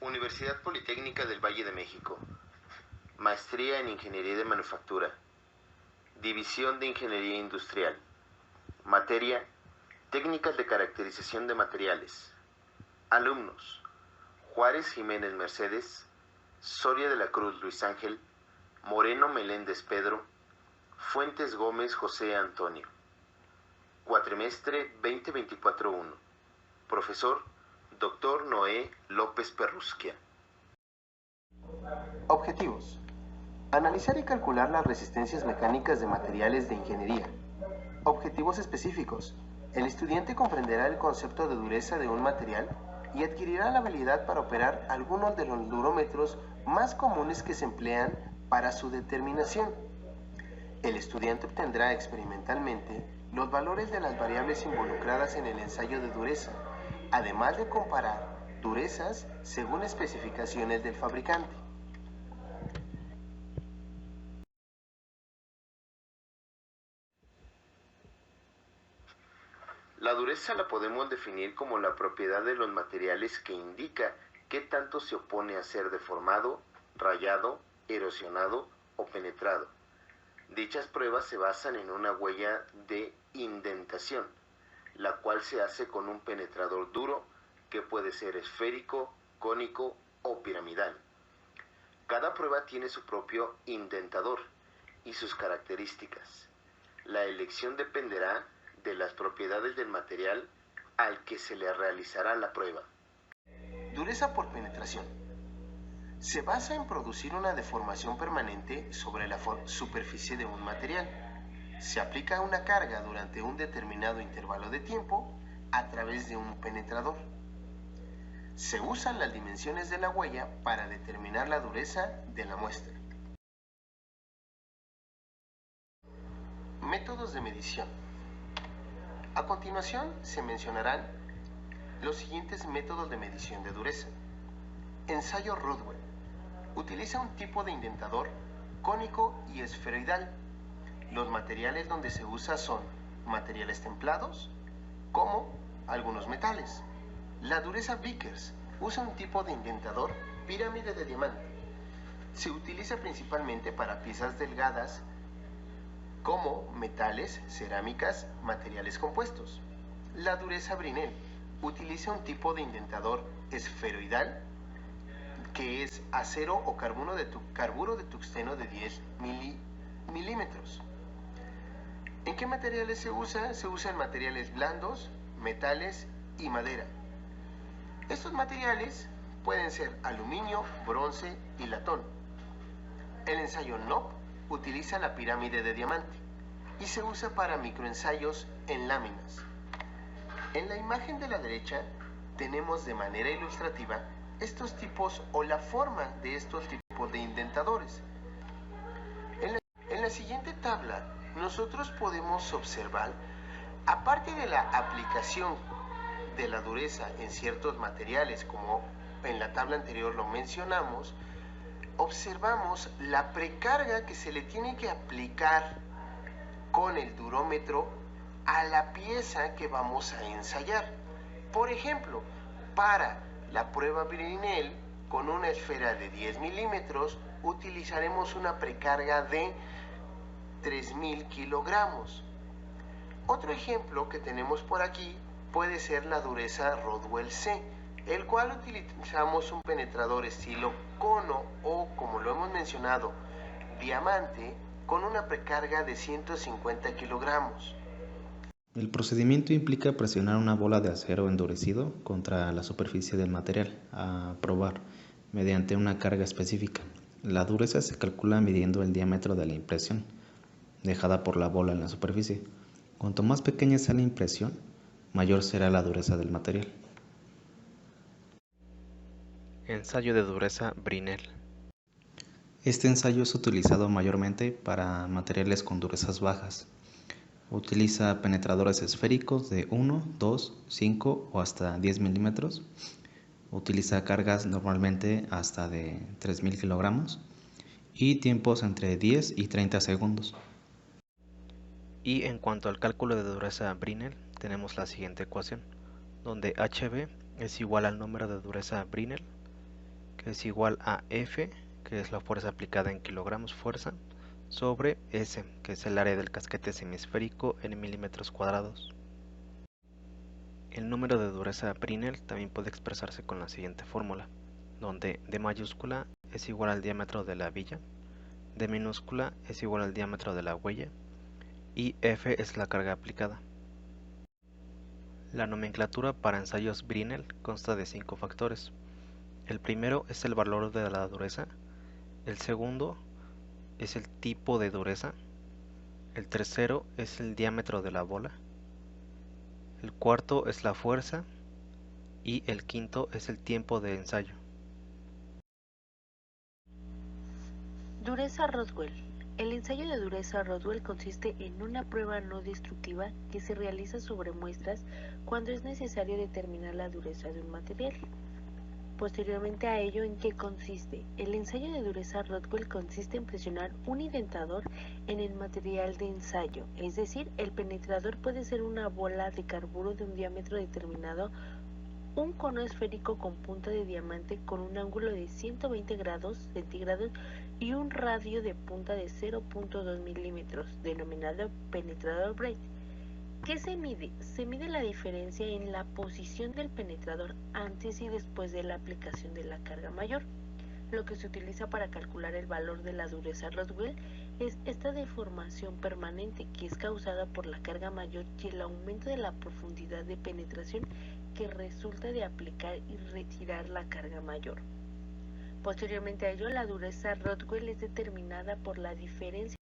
Universidad Politécnica del Valle de México. Maestría en Ingeniería de Manufactura. División de Ingeniería Industrial. Materia: Técnicas de caracterización de materiales. Alumnos: Juárez Jiménez Mercedes, Soria de la Cruz Luis Ángel, Moreno Meléndez Pedro, Fuentes Gómez José Antonio. Cuatrimestre 2024-1. Profesor: Dr. Noé López Perrusquia. Objetivos: analizar y calcular las resistencias mecánicas de materiales de ingeniería. Objetivos específicos: el estudiante comprenderá el concepto de dureza de un material y adquirirá la habilidad para operar algunos de los durómetros más comunes que se emplean para su determinación. El estudiante obtendrá experimentalmente los valores de las variables involucradas en el ensayo de dureza, además de comparar durezas según especificaciones del fabricante. La dureza la podemos definir como la propiedad de los materiales que indica qué tanto se opone a ser deformado, rayado, erosionado o penetrado. Dichas pruebas se basan en una huella de indentación, la cual se hace con un penetrador duro que puede ser esférico, cónico o piramidal. Cada prueba tiene su propio indentador y sus características. La elección dependerá de las propiedades del material al que se le realizará la prueba. Dureza por penetración. Se basa en producir una deformación permanente sobre la superficie de un material. Se aplica una carga durante un determinado intervalo de tiempo a través de un penetrador. Se usan las dimensiones de la huella para determinar la dureza de la muestra. Métodos de medición. A continuación se mencionarán los siguientes métodos de medición de dureza. Ensayo Rodwell. Utiliza un tipo de indentador cónico y esferoidal. Los materiales donde se usa son materiales templados, como algunos metales. La dureza Vickers usa un tipo de indentador pirámide de diamante. Se utiliza principalmente para piezas delgadas como metales, cerámicas, materiales compuestos. La dureza Brinell utiliza un tipo de indentador esferoidal que es acero o carburo de tungsteno de 10 milímetros. ¿En qué materiales se usa? Se usa en materiales blandos, metales y madera. Estos materiales pueden ser aluminio, bronce y latón. El ensayo Knopp utiliza la pirámide de diamante y se usa para microensayos en láminas. En la imagen de la derecha tenemos de manera ilustrativa estos tipos o la forma de estos tipos de indentadores. En la siguiente tabla nosotros podemos observar, aparte de la aplicación de la dureza en ciertos materiales, como en la tabla anterior lo mencionamos, observamos la precarga que se le tiene que aplicar con el durómetro a la pieza que vamos a ensayar. Por ejemplo, para la prueba Brinell con una esfera de 10 milímetros utilizaremos una precarga de 3000 kilogramos. Otro ejemplo que tenemos por aquí puede ser la dureza Rodwell C, el cual utilizamos un penetrador estilo cono o, como lo hemos mencionado, diamante, con una precarga de 150 kilogramos. El procedimiento implica presionar una bola de acero endurecido contra la superficie del material a probar mediante una carga específica. La dureza se calcula midiendo el diámetro de la impresión dejada por la bola en la superficie. Cuanto más pequeña sea la impresión, mayor será la dureza del material. Ensayo de dureza Brinell. Este ensayo es utilizado mayormente para materiales con durezas bajas. Utiliza penetradores esféricos de 1, 2, 5 o hasta 10 milímetros. Utiliza cargas normalmente hasta de 3000 kilogramos y tiempos entre 10 y 30 segundos. Y en cuanto al cálculo de dureza Brinell, tenemos la siguiente ecuación, donde HB es igual al número de dureza Brinell que es igual a F, que es la fuerza aplicada en kilogramos fuerza, sobre S, que es el área del casquete semisférico en milímetros cuadrados. El número de dureza Brinell también puede expresarse con la siguiente fórmula, donde D mayúscula es igual al diámetro de la villa, D minúscula es igual al diámetro de la huella y F es la carga aplicada. La nomenclatura para ensayos Brinell consta de 5 factores. El primero es el valor de la dureza, el segundo es el tipo de dureza, el tercero es el diámetro de la bola, el cuarto es la fuerza y el quinto es el tiempo de ensayo. Dureza Rodwell. El ensayo de dureza Rodwell consiste en una prueba no destructiva que se realiza sobre muestras cuando es necesario determinar la dureza de un material. Posteriormente a ello, ¿en qué consiste? El ensayo de dureza Rodwell consiste en presionar un indentador en el material de ensayo, es decir, el penetrador puede ser una bola de carburo de un diámetro determinado, un cono esférico con punta de diamante con un ángulo de 120 grados centígrados y un radio de punta de 0.2 milímetros, denominado penetrador braid. ¿Qué se mide? Se mide la diferencia en la posición del penetrador antes y después de la aplicación de la carga mayor. Lo que se utiliza para calcular el valor de la dureza Rodwell es esta deformación permanente que es causada por la carga mayor y el aumento de la profundidad de penetración que resulta de aplicar y retirar la carga mayor. Posteriormente a ello, la dureza Rodwell es determinada por la diferencia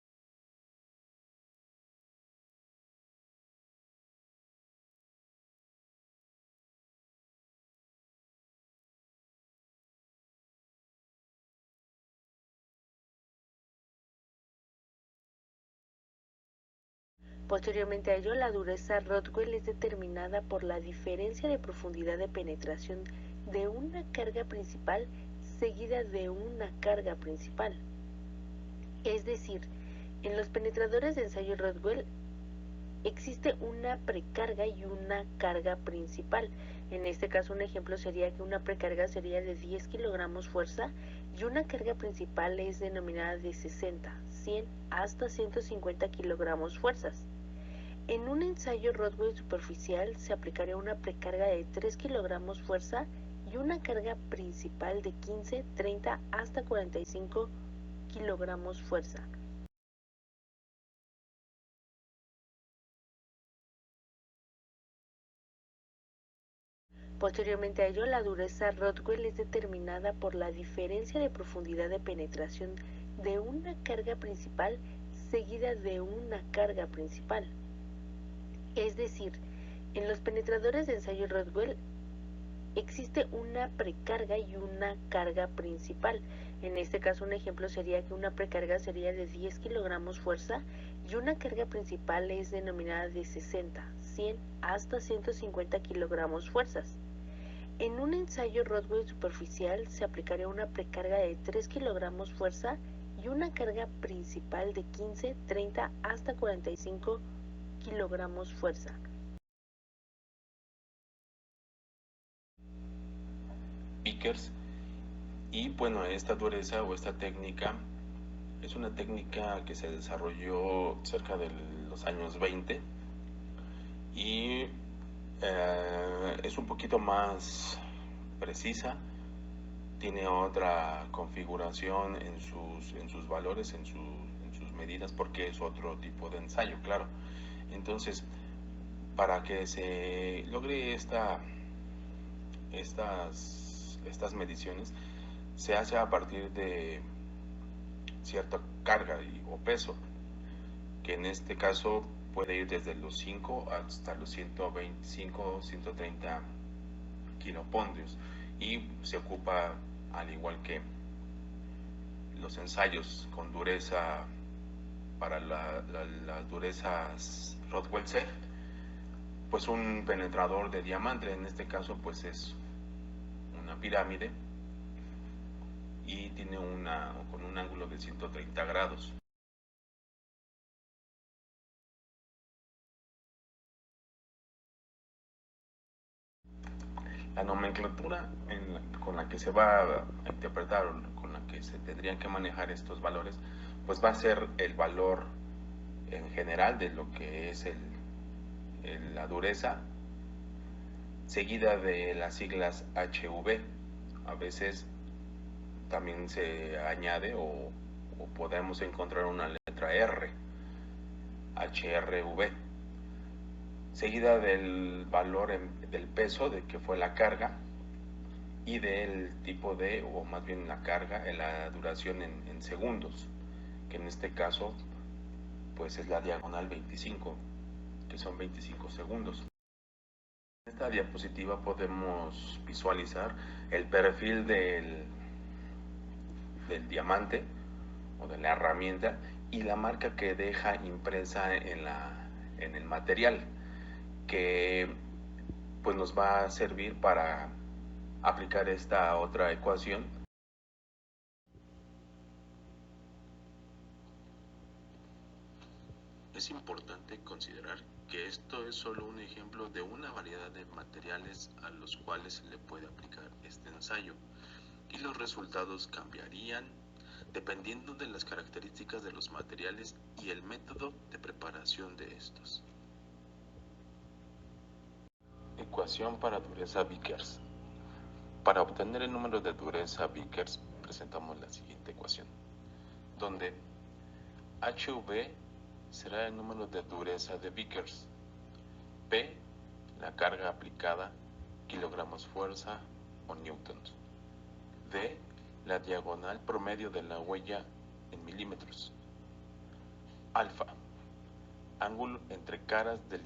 Posteriormente a ello, la dureza Rodwell es determinada por la diferencia de profundidad de penetración de una carga principal seguida de una carga principal. Es decir, en los penetradores de ensayo Rodwell existe una precarga y una carga principal. En este caso, un ejemplo sería que una precarga sería de 10 kilogramos fuerza y una carga principal es denominada de 60, 100 hasta 150 kilogramos fuerzas. En un ensayo Rodwell superficial se aplicaría una precarga de 3 kilogramos fuerza y una carga principal de 15, 30 hasta 45 kilogramos fuerza. Posteriormente a ello, la dureza Rodwell es determinada por la diferencia de profundidad de penetración de una carga principal seguida de una carga principal. Es decir, en los penetradores de ensayo Rodwell existe una precarga y una carga principal. En este caso, un ejemplo sería que una precarga sería de 10 kilogramos fuerza y una carga principal es denominada de 60, 100 hasta 150 kilogramos fuerzas. En un ensayo Rodwell superficial se aplicaría una precarga de 3 kilogramos fuerza y una carga principal de 15, 30 hasta 45 kilogramos fuerza. Vickers. Y bueno, esta dureza o esta técnica es una técnica que se desarrolló cerca de los años 20 y es un poquito más precisa, tiene otra configuración en sus valores, en sus medidas, porque es otro tipo de ensayo, claro. Entonces, para que se logre estas mediciones, se hace a partir de cierta carga o peso, que en este caso puede ir desde los 5 hasta los 125, 130 kilopondrios, y se ocupa, al igual que los ensayos con dureza para las durezas Rodwell C, pues un penetrador de diamante. En este caso pues es una pirámide y tiene con un ángulo de 130 grados. La nomenclatura con la que se va a interpretar o con la que se tendrían que manejar estos valores, pues va a ser el valor en general de lo que es la dureza, seguida de las siglas HV. A veces también se añade o podemos encontrar una letra R, HRV, seguida del valor del peso de que fue la carga y del tipo de, o más bien la carga, la duración en segundos, que en este caso pues es la diagonal 25, que son 25 segundos. En esta diapositiva podemos visualizar el perfil del diamante o de la herramienta y la marca que deja impresa en el material, que pues nos va a servir para aplicar esta otra ecuación. Es importante considerar que esto es solo un ejemplo de una variedad de materiales a los cuales se le puede aplicar este ensayo, y los resultados cambiarían dependiendo de las características de los materiales y el método de preparación de estos. Ecuación para dureza Vickers. Para obtener el número de dureza Vickers presentamos la siguiente ecuación, donde HV será el número de dureza de Vickers, P la carga aplicada, kilogramos fuerza o newtons, D la diagonal promedio de la huella en milímetros, alfa ángulo entre caras del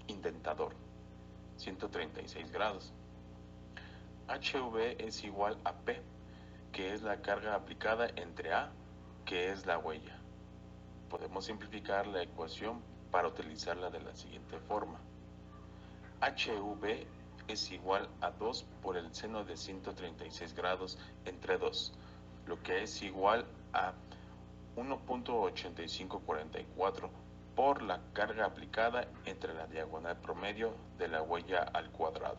indentador, 136 grados. HV es igual a P, que es la carga aplicada, entre A, que es la huella. Podemos simplificar la ecuación para utilizarla de la siguiente forma. HV es igual a 2 por el seno de 136 grados entre 2, lo que es igual a 1.8544 por la carga aplicada entre la diagonal promedio de la huella al cuadrado.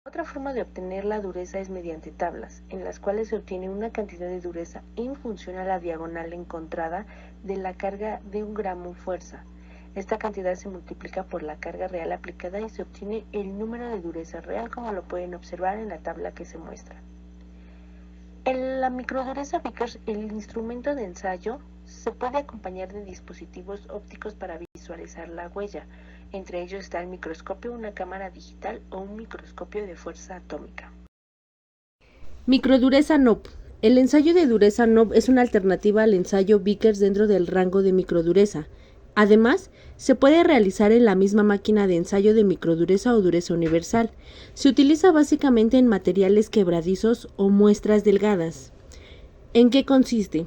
Otra forma de obtener la dureza es mediante tablas, en las cuales se obtiene una cantidad de dureza en función a la diagonal encontrada de la carga de 1 gramo fuerza. Esta cantidad se multiplica por la carga real aplicada y se obtiene el número de dureza real, como lo pueden observar en la tabla que se muestra. En la microdureza Vickers, el instrumento de ensayo se puede acompañar de dispositivos ópticos para visualizar la huella. Entre ellos está el microscopio, una cámara digital o un microscopio de fuerza atómica. Microdureza NOV. El ensayo de dureza NOV es una alternativa al ensayo Vickers dentro del rango de microdureza. Además, se puede realizar en la misma máquina de ensayo de microdureza o dureza universal. Se utiliza básicamente en materiales quebradizos o muestras delgadas. ¿En qué consiste?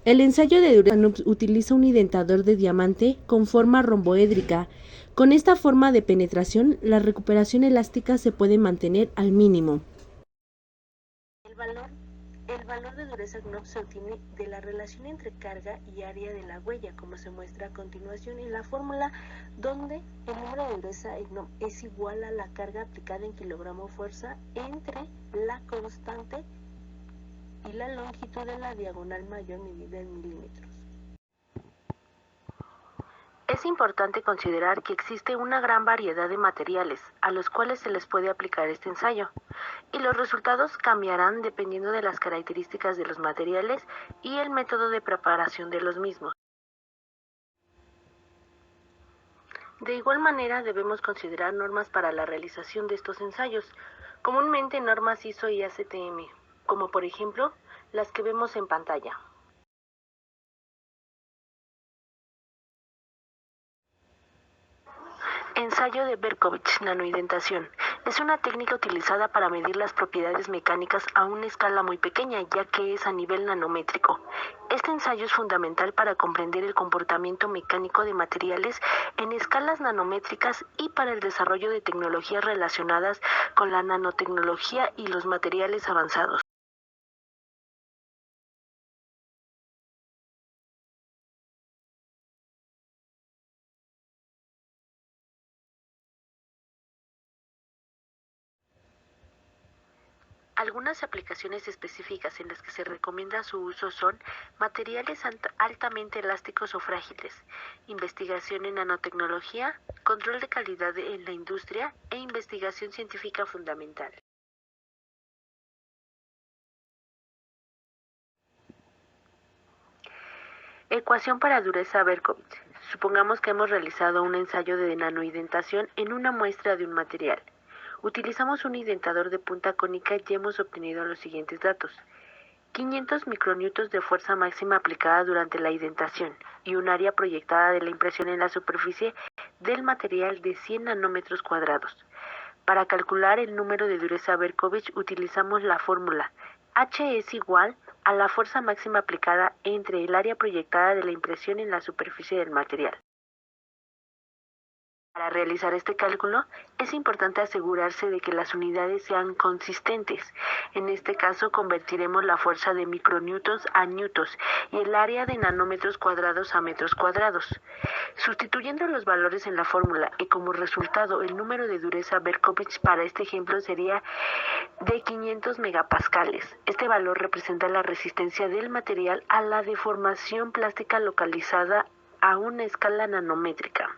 El ensayo de dureza NOV utiliza un indentador de diamante con forma romboédrica. Con esta forma de penetración, la recuperación elástica se puede mantener al mínimo. El valor de dureza NOV se obtiene de la relación entre carga y área de la huella, como se muestra a continuación en la fórmula, donde el número de dureza NOV es igual a la carga aplicada en kilogramo fuerza entre la constante y la longitud de la diagonal mayor medida en milímetros. Es importante considerar que existe una gran variedad de materiales a los cuales se les puede aplicar este ensayo, y los resultados cambiarán dependiendo de las características de los materiales y el método de preparación de los mismos. De igual manera, debemos considerar normas para la realización de estos ensayos, comúnmente normas ISO y ASTM, como por ejemplo las que vemos en pantalla. Ensayo de Berkovich, nanoindentación. Es una técnica utilizada para medir las propiedades mecánicas a una escala muy pequeña, ya que es a nivel nanométrico. Este ensayo es fundamental para comprender el comportamiento mecánico de materiales en escalas nanométricas y para el desarrollo de tecnologías relacionadas con la nanotecnología y los materiales avanzados. Algunas aplicaciones específicas en las que se recomienda su uso son materiales altamente elásticos o frágiles, investigación en nanotecnología, control de calidad en la industria e investigación científica fundamental. Ecuación para dureza Berkovich. Supongamos que hemos realizado un ensayo de nanoidentación en una muestra de un material. Utilizamos un identador de punta cónica y hemos obtenido los siguientes datos. 500 micronewtons de fuerza máxima aplicada durante la identación y un área proyectada de la impresión en la superficie del material de 100 nanómetros cuadrados. Para calcular el número de dureza Berkovich utilizamos la fórmula H es igual a la fuerza máxima aplicada entre el área proyectada de la impresión en la superficie del material. Para realizar este cálculo, es importante asegurarse de que las unidades sean consistentes. En este caso, convertiremos la fuerza de micronewtons a newtons y el área de nanómetros cuadrados a metros cuadrados. Sustituyendo los valores en la fórmula y como resultado el número de dureza Berkovich para este ejemplo sería de 500 megapascales. Este valor representa la resistencia del material a la deformación plástica localizada a una escala nanométrica.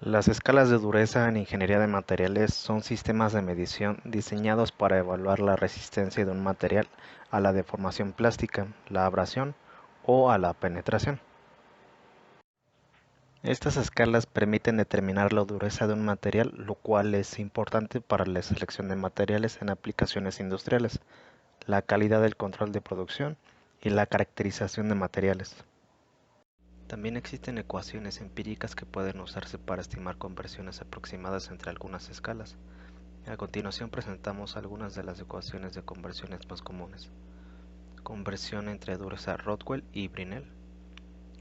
Las escalas de dureza en ingeniería de materiales son sistemas de medición diseñados para evaluar la resistencia de un material a la deformación plástica, la abrasión o a la penetración. Estas escalas permiten determinar la dureza de un material, lo cual es importante para la selección de materiales en aplicaciones industriales, la calidad del control de producción y la caracterización de materiales. También existen ecuaciones empíricas que pueden usarse para estimar conversiones aproximadas entre algunas escalas. A continuación presentamos algunas de las ecuaciones de conversiones más comunes. Conversión entre dureza Rodwell y Brinell.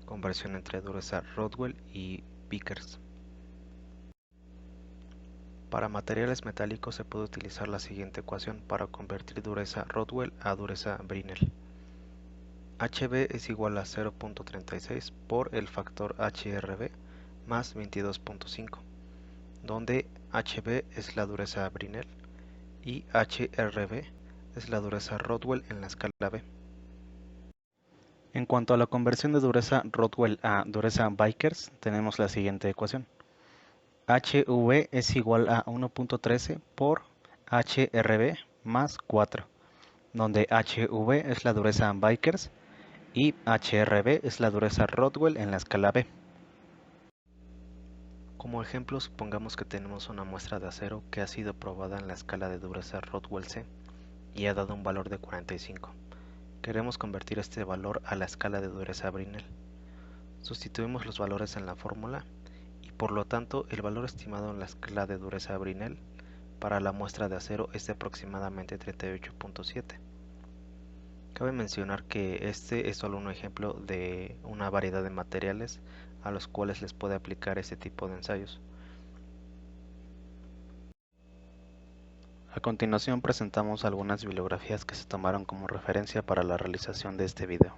Conversión entre dureza Rodwell y Vickers. Para materiales metálicos se puede utilizar la siguiente ecuación para convertir dureza Rodwell a dureza Brinell. HB es igual a 0.36 por el factor HRB más 22.5, donde HB es la dureza Brinell y HRB es la dureza Rodwell en la escala B. En cuanto a la conversión de dureza Rodwell a dureza Vickers, tenemos la siguiente ecuación. HV es igual a 1.13 por HRB más 4, donde HV es la dureza Vickers y HRB es la dureza Rodwell en la escala B. Como ejemplo, supongamos que tenemos una muestra de acero que ha sido probada en la escala de dureza Rodwell C y ha dado un valor de 45. Queremos convertir este valor a la escala de dureza Brinell. Sustituimos los valores en la fórmula y por lo tanto el valor estimado en la escala de dureza Brinell para la muestra de acero es de aproximadamente 38.7. Cabe mencionar que este es solo un ejemplo de una variedad de materiales a los cuales les puede aplicar este tipo de ensayos. A continuación presentamos algunas bibliografías que se tomaron como referencia para la realización de este video.